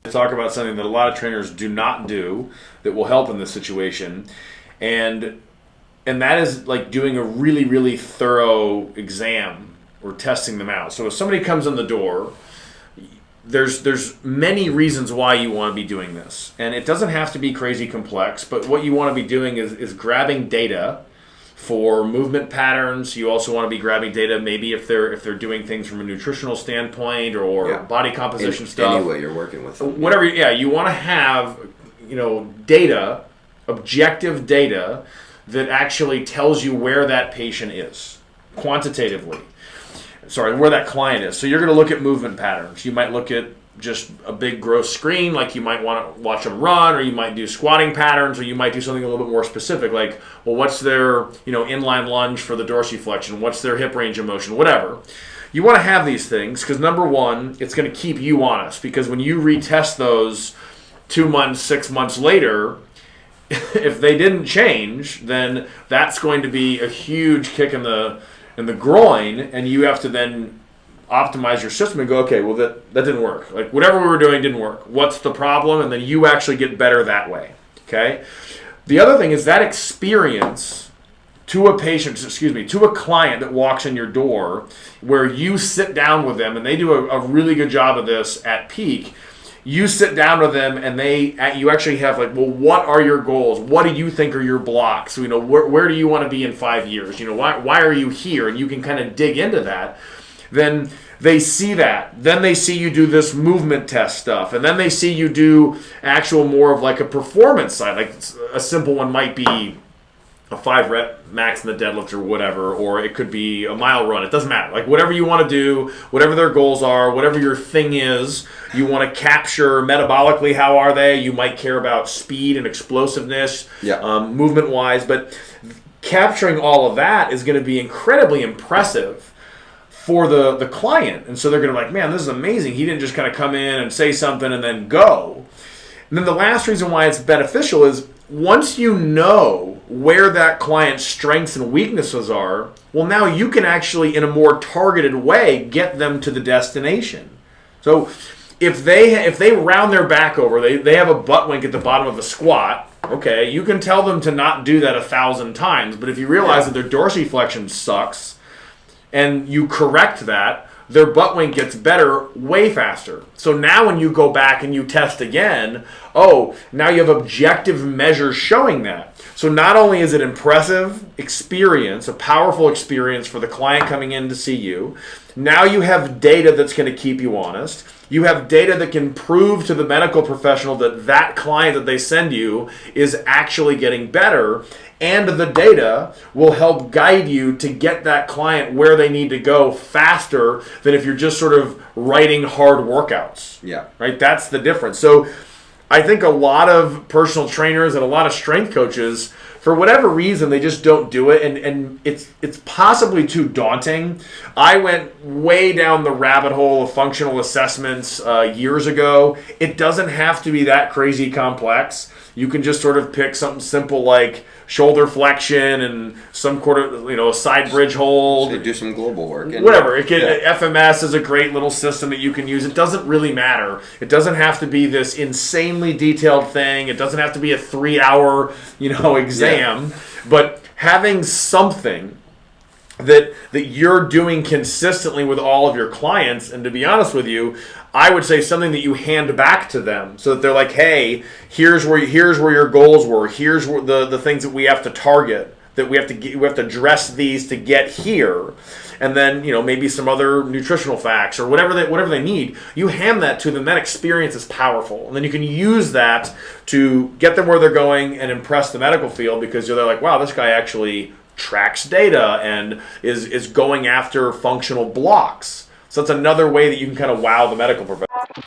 talk about something that a lot of trainers do not do that will help in this situation, and that is like doing a really, really thorough exam or testing them out. So if somebody comes in the door, there's many reasons why you want to be doing this, and it doesn't have to be crazy complex. But what you want to be doing is grabbing data for movement patterns. You also want to be grabbing data maybe if they're doing things from a nutritional standpoint or body composition stuff. Any way you're working with them. Whatever, you want to have, data, objective data that actually tells you where that patient is quantitatively. Where that client is. So you're going to look at movement patterns. You might look at just a big gross screen, like you might want to watch them run, or you might do squatting patterns, or you might do something a little bit more specific, like, well, what's their inline lunge for the dorsiflexion? What's their hip range of motion? Whatever. You want to have these things because, number one, it's going to keep you honest, because when you retest those 2 months, 6 months later, if they didn't change, then that's going to be a huge kick in the groin, and you have to then optimize your system and go, okay, well, that didn't work. Like, whatever we were doing didn't work. What's the problem? And then you actually get better that way, okay? The other thing is that experience to a client that walks in your door, where you sit down with them, and they do a really good job of this at Peak. You sit down with them, and you actually have like, well, what are your goals? What do you think are your blocks? Where do you want to be in 5 years? Why are you here? And you can kind of dig into that. Then they see that. Then they see you do this movement test stuff. And then they see you do actual more of like a performance side. Like a simple one might be a 5-rep max in the deadlift or whatever, or it could be a mile run. It doesn't matter. Like whatever you want to do, whatever their goals are, whatever your thing is, you want to capture metabolically, how are they? You might care about speed and explosiveness, movement-wise, but capturing all of that is going to be incredibly impressive for the client. And so they're going to be like, man, this is amazing. He didn't just kind of come in and say something and then go. And then the last reason why it's beneficial is once you know where that client's strengths and weaknesses are, well, now you can actually, in a more targeted way, get them to the destination. So if they round their back over, they have a butt wink at the bottom of a squat, okay, you can tell them to not do that 1,000 times. But if you realize that their dorsiflexion sucks and you correct that, their butt wink gets better way faster. So now when you go back and you test again, now you have objective measures showing that. So not only is it impressive experience, a powerful experience for the client coming in to see you, now you have data that's going to keep you honest. You have data that can prove to the medical professional that client that they send you is actually getting better. And the data will help guide you to get that client where they need to go faster than if you're just sort of writing hard workouts. Yeah. Right? That's the difference. So I think a lot of personal trainers and a lot of strength coaches, for whatever reason, they just don't do it, and it's possibly too daunting. I went way down the rabbit hole of functional assessments years ago. It doesn't have to be that crazy complex. You can just sort of pick something simple like shoulder flexion and some a side bridge hold. So do some global work. Whatever. FMS is a great little system that you can use. It doesn't really matter. It doesn't have to be this insanely detailed thing. It doesn't have to be a 3-hour, exam. Yeah. But having something that you're doing consistently with all of your clients, and to be honest with you, I would say something that you hand back to them so that they're like, hey, here's where your goals were. Here's where the things that we have to target, that we have to address these to get here. And then, maybe some other nutritional facts or whatever they need. You hand that to them. That experience is powerful. And then you can use that to get them where they're going and impress the medical field, because they're like, wow, this guy actually tracks data and is going after functional blocks. So that's another way that you can kind of wow the medical professional.